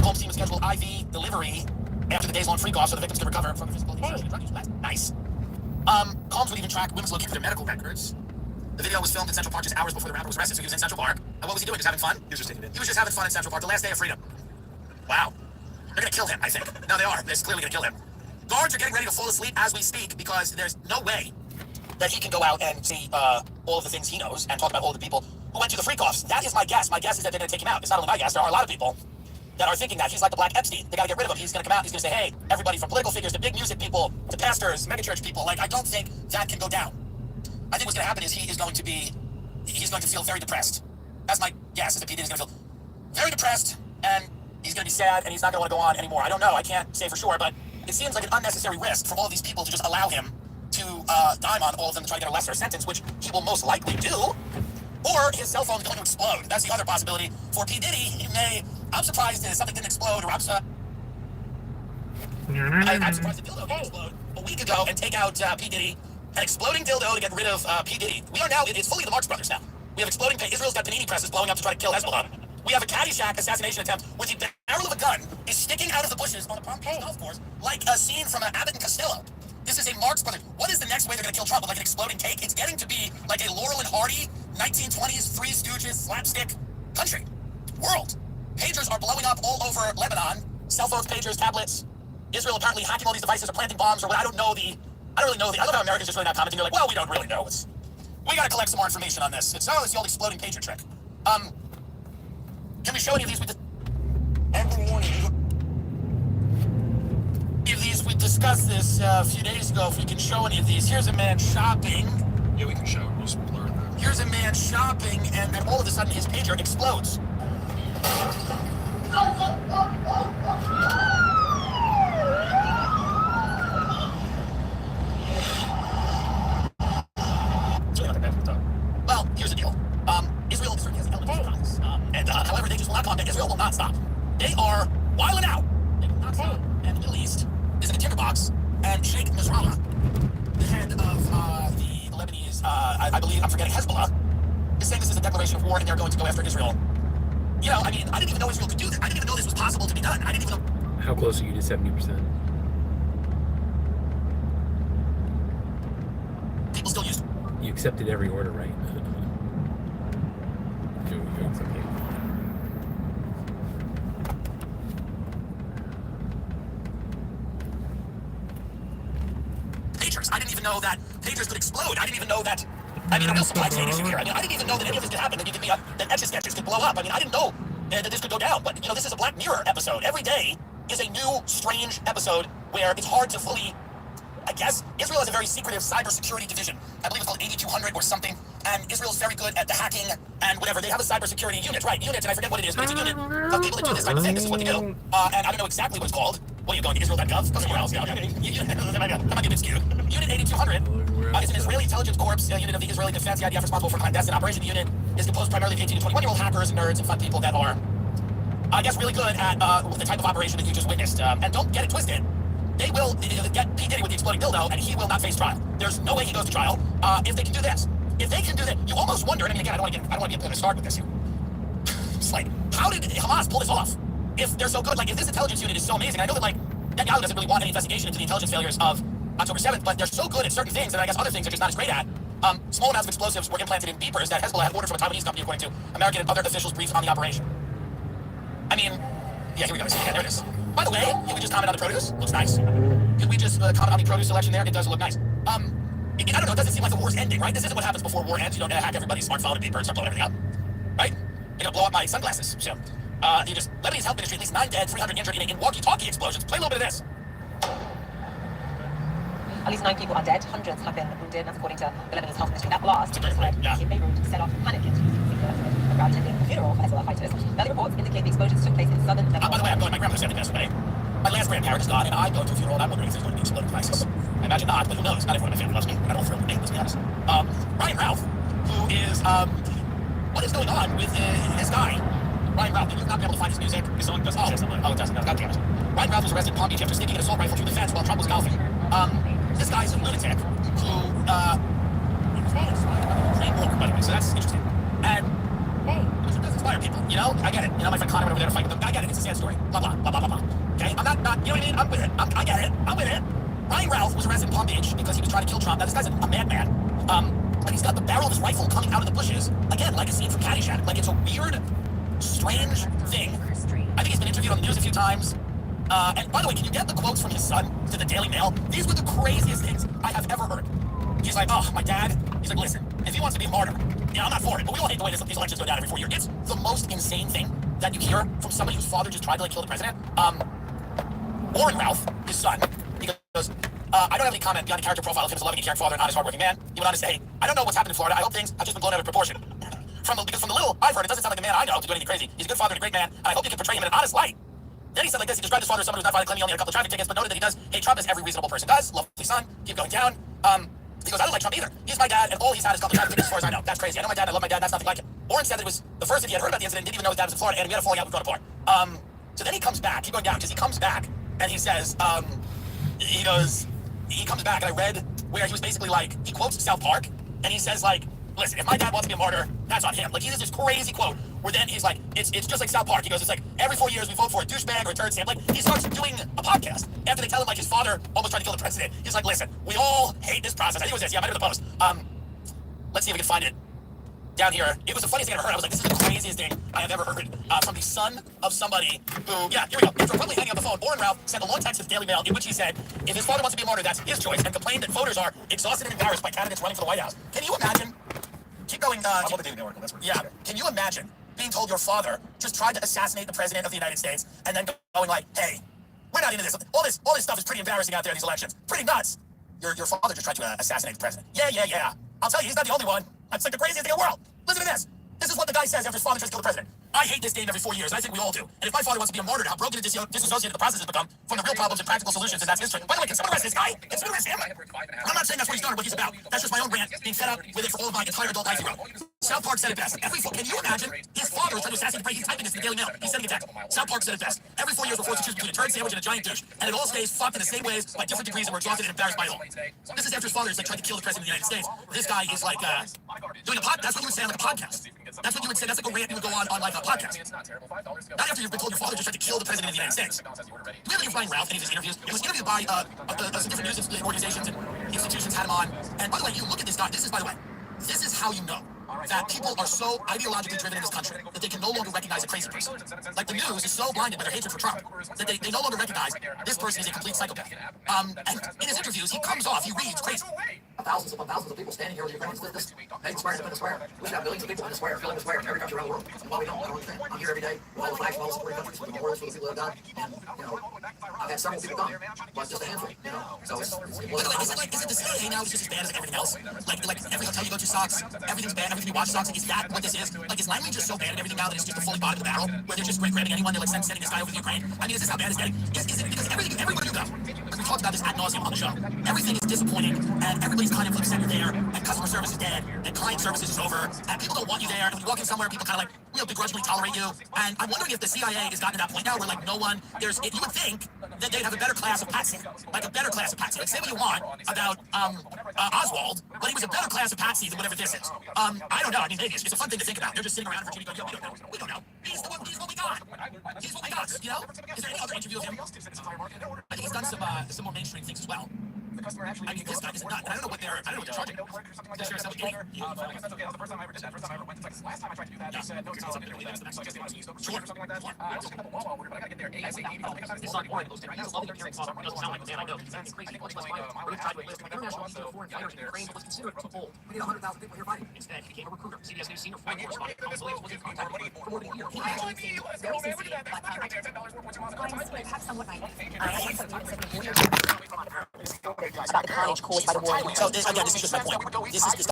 home team scheduled IV delivery after the days-long freak-off so the victims can recover from the physical exertion and drug use. That's nice. Combs would even track women's located their medical records. The video was filmed in Central Park just hours before the rapper was arrested, so he was in Central Park. And what was he doing? Just having fun? He was just taking it in. He was just having fun in Central Park, the last day of freedom. Wow. They're gonna kill him, I think. No, they are. They're clearly gonna kill him. Guards are getting ready to fall asleep as we speak because there's no way that he can go out and see all of the things he knows and talk about all the people who went to the freak-offs. That is my guess. My guess is that they're gonna take him out. It's not only my guess. There are a lot of people that are thinking that he's like the Black Epstein. They gotta get rid of him. He's gonna come out. He's gonna say, hey, everybody from political figures to big music people to pastors, megachurch people. Like, I don't think that can go down. I think what's gonna happen is he's going to feel very depressed. That's my guess. Is that P. Diddy's gonna feel very depressed and he's gonna be sad and he's not gonna want to go on anymore. I don't know. I can't say for sure, but it seems like an unnecessary risk for all of these people to just allow him to dime on all of them to try to get a lesser sentence, which he will most likely do. Or his cell phone's going to explode. That's the other possibility. For P. Diddy, he may... I'm surprised that something didn't explode, or I'm surprised the dildo didn't explode a week ago and take out P. Diddy. An exploding dildo to get rid of P. Diddy. We are now... It's fully the Marx Brothers now. We have exploding... Israel's got panini presses blowing up to try to kill Hezbollah. We have a Caddyshack assassination attempt where the barrel of a gun is sticking out of the bushes on the Palm Beach golf course like a scene from Abbott and Costello. This is a Marx Brothers. What is the next way they're going to kill Trump? Like an exploding cake? It's getting to be like a Laurel and Hardy 1920s Three Stooges slapstick country world. Pagers are blowing up all over Lebanon. Cell phones, pagers, tablets. Israel apparently hacking all these devices or planting bombs or what. I don't really know I love how Americans just really not commenting. They're like, well, we don't really know. We got to collect some more information on this. It's the old exploding pager trick. Can we show any of these? We discussed this a few days ago. If we can show any of these. Here's a man shopping. Yeah, we can show it. Just blur it there. Here's a man shopping, and then all of a sudden his pager explodes. Well, here's the deal. Israel certainly has the element of confidence. However, they just will not calm down. Israel will not stop. They are wilding out. They will not stop. And the Middle East is in a tinderbox. And Sheikh Nasrallah, the head of the Lebanese, I believe, I'm forgetting, Hezbollah, is saying this is a declaration of war and they're going to go after Israel. You know, I mean, I didn't even know Israel could do this. I didn't even know this was possible to be done. I didn't even know. How close are you to 70%? People still use it. You accepted every order, right? It's okay. Pagers. I didn't even know that pagers could explode. I didn't even know that. I mean, a real supply chain issue here. I mean, I didn't even know that any of this could happen. That you could be that Etch-a-Sketches could blow up. I mean, I didn't know that this could go down. But you know, this is a Black Mirror episode. Every day is a new, strange episode where it's hard to fully. I guess Israel has a very secretive cybersecurity division. I believe it's called 8200 or something. And Israel's very good at the hacking and whatever. They have a cybersecurity unit, right? Unit, and I forget what it is, but it's a unit of people that do this type of thing. This is what they do. And I don't know exactly what it's called. What are you going to Israel.gov? Go somewhere else. That might be a bit skewed. Unit 8200 is an Israeli intelligence corps unit of the Israeli Defense. The IDF responsible for clandestine operation. The unit is composed primarily of 18 to 21-year-old hackers and nerds and fun people that are, I guess, really good at the type of operation that you just witnessed. And don't get it twisted. They will get P. Diddy with the exploding dildo, and he will not face trial. There's no way he goes to trial if they can do this. If they can do that, you almost wonder. And I mean, again, I don't want to be a start with this. It's like, how did Hamas pull this off? If they're so good, like, if this intelligence unit is so amazing, I know that like Netanyahu doesn't really want any investigation into the intelligence failures of October 7th, but they're so good at certain things, and I guess other things they're just not as great at. Small amounts of explosives were implanted in beepers that Hezbollah had ordered from a Taiwanese company, according to American and other officials briefed on the operation. I mean, yeah, here we go. Yeah, there it is. By the way, can we just comment on the produce? Looks nice. Can we just comment on the produce selection there? It does look nice. I don't know, it doesn't seem like the war's ending, right? This isn't what happens before war ends. You don't hack everybody's smartphone and beeper and start blowing everything up. Right? They're gonna blow up my sunglasses soon. Lebanese health ministry, at least 9 dead, 300 injured in walkie-talkie explosions. Play a little bit of this. At least 9 people are dead, hundreds have been wounded, that's according to the Lebanese health ministry. That blast in Beirut set off panic into a crowd attending a funeral for Hezbollah fighters. Early reports indicate the explosions took place in southern Lebanon. By the way, I'm going, my grandmother said it yesterday. My last grandparent is gone, and I'm going to a funeral, and I'm wondering if there's going to be exploding devices. I imagine not, but who knows? Not everyone in my family loves me, and I don't thrill with me, let's be honest. Ryan Ralph, who is, what is going on with this guy? Ryan Ralph, you've not been able to find his music. His song does not have something. Oh, it doesn't. No, God damn it. Ryan Ralph was arrested in Palm Beach after sticking an assault rifle through the fence while Trump was golfing. This guy's a lunatic who, great book, by the way, so that's interesting. And, it does inspire it, people. You know, I get it. You know, my friend Connor went over there to fight with them. I get it. It's a sad story. Blah, blah, blah, blah, blah, blah. Okay? I'm not, you know what I mean? I'm with it. I get it. I'm with it. Ryan Ralph was arrested in Palm Beach because he was trying to kill Trump. Now, this guy's a madman. And he's got the barrel of his rifle coming out of the bushes. Again, like a scene from Caddyshack. Like, it's a weird, strange thing. I think he's been interviewed on the news a few times. And by the way, can you get the quotes from his son to the Daily Mail? These were the craziest things I have ever heard. He's like, oh, my dad, he's like, listen, if he wants to be a martyr, yeah, I'm not for it, but we all hate the way these elections go down every 4 years. It's the most insane thing that you hear from somebody whose father just tried to, like, kill the president. Warren Ralph, his son, he goes, I don't have any comment beyond the character profile of him as a loving and caring father and honest, hardworking man. He went on to say, I don't know what's happened in Florida. I hope things have just been blown out of proportion. Because from the little I've heard, it doesn't sound like a man I know to do anything crazy. He's a good father and a great man, and I hope you can portray him in an honest light. Then he said like this, he described his father as someone who's not violent, claiming he only had a couple of traffic tickets, but noted that he does hate Trump as every reasonable person does. Lovely son, keep going down. He goes, I don't like Trump either. He's my dad, and all he's had is a couple of traffic tickets as far as I know. That's crazy. I know my dad, I love my dad, that's nothing like it. Warren said that it was the first that he had heard about the incident, didn't even know his dad was in Florida, and we had a falling out, we've gone apart. So then he comes back, keep going down, because he comes back, and he says, he comes back, and I read where he was basically like, he quotes South Park, and he says like, listen, if my dad wants to be a martyr, that's on him. Like, he has this crazy quote where then he's like, it's just like South Park. He goes, it's like, every 4 years we vote for a douchebag or a turd stamp. Like, he starts doing a podcast after they tell him, like, his father almost tried to kill the president. He's like, listen, we all hate this process. I think it was this. Yeah, I might have the post. Let's see if we can find it down here. It was the funniest thing I ever heard. I was like, this is the craziest thing I have ever heard. From the son of somebody who, yeah, here we go. After abruptly hanging up the phone, Warren Ralph sent a long text to the Daily Mail in which he said, if his father wants to be a martyr, that's his choice, and complained that voters are exhausted and embarrassed by candidates running for the White House. Can you imagine? Keep going. Yeah. Can you imagine being told your father just tried to assassinate the president of the United States and then going like, hey, we're not into this. All this stuff is pretty embarrassing out there in these elections. Pretty nuts. Your father just tried to assassinate the president. Yeah. I'll tell you, he's not the only one. That's like the craziest thing in the world. Listen to this. This is what the guy says after his father tries to kill the president. I hate this game every 4 years. I think we all do. And if my father wants to be a martyr, how broken and disassociated the process has become from the real problems and practical solutions, and that's his choice. By the way, can someone arrest this guy? Can someone arrest him? I'm not saying that's what he's done or what he's about. That's just my own rant, being fed up with it for all of my entire adult life. South Park said it best. Can you imagine his father was trying to assassinate the president? He's typing this in the Daily Mail. He's sending a text. South Park said it best. Every 4 years we're forced to choose between a turd sandwich and a giant douche. And it all stays fucked in the same ways by different degrees, and we're exhausted and embarrassed by it all. This is after his father is like trying to kill the president of the United States. This guy is like doing a podcast. That's what you would say on like a podcast. That's what you would say. That's like a rant you would go on like a podcast. Not after you've been told your father just tried to kill the president of the United States. We have Ryan Ralph in his interviews. It was interviewed by some different news organizations and institutions had him on. And by the way, you look at this guy. This is how you know that people are so ideologically driven in this country that they can no longer recognize a crazy person. Like, the news is so blinded by their hatred for Trump that they no longer recognize this person is a complete psychopath. And in his interviews, he comes off, he reads crazy. Thousands upon thousands of people standing here with your friends. This Making square in the square. We should have millions of people in the square, filling the square in every country around the world. And while we don't understand, I'm here every day with all the flags from all the supporting countries, with the words for the people that have died. And, I've had several people come, but just a handful, So it's is it the CIA now is just as bad as everything else? Like every hotel you go to sucks, everything's bad, everything you watch sucks. Is that what this is? Like, is language just so bad at everything now that it's just a fully bottom of the barrel, where they're just grabbing anyone, they're like sending this guy over to Ukraine? I mean, is this how bad it's getting? Is it because everybody you go, because we talked about this ad nauseum on the show, everything is disappointing, and everybody's kind of upset you're there, and customer service is dead, and client services is over, and people don't want you there, and when you walk in somewhere, people kind of like, begrudgingly tolerate you. And I'm wondering if the CIA has gotten to that point now where, like, no one, you would think that they'd have a better class of patsy. Like, a better class of patsy. Like, say what you want about Oswald, but he was a better class of patsy than whatever this is. I don't know. I mean, maybe it's a fun thing to think about. They're just sitting around in Virginia going, we don't know. We don't know. He's what we got. He's what we got, Is there any other interview of him? I think he's done some more mainstream things as well. I mean, this guy is not. I don't know what they're charging. They're sharing something. That's okay. That was the first time I ever did that. First time I ever went. It's like last time I tried to do that, they said no, it's not something to leave. So I guess they want to use those or something like that. I also got the Wawa order, but I gotta get there ASAP. It's not one of those things. I just love the appearance of it. It doesn't sound like the man I know. It's crazy. It's like we're inside with a list of international and foreign fighters in Ukraine. Let's consider it as a whole. We need 100,000 people here fighting. Instead, he became a recruiter. CBS News senior foreign correspondent Thomas Williams was in contact with him for more than a year. He actually became very sensitive. I have somewhat naive. About the carnage caused by the war. So this is just my point. This is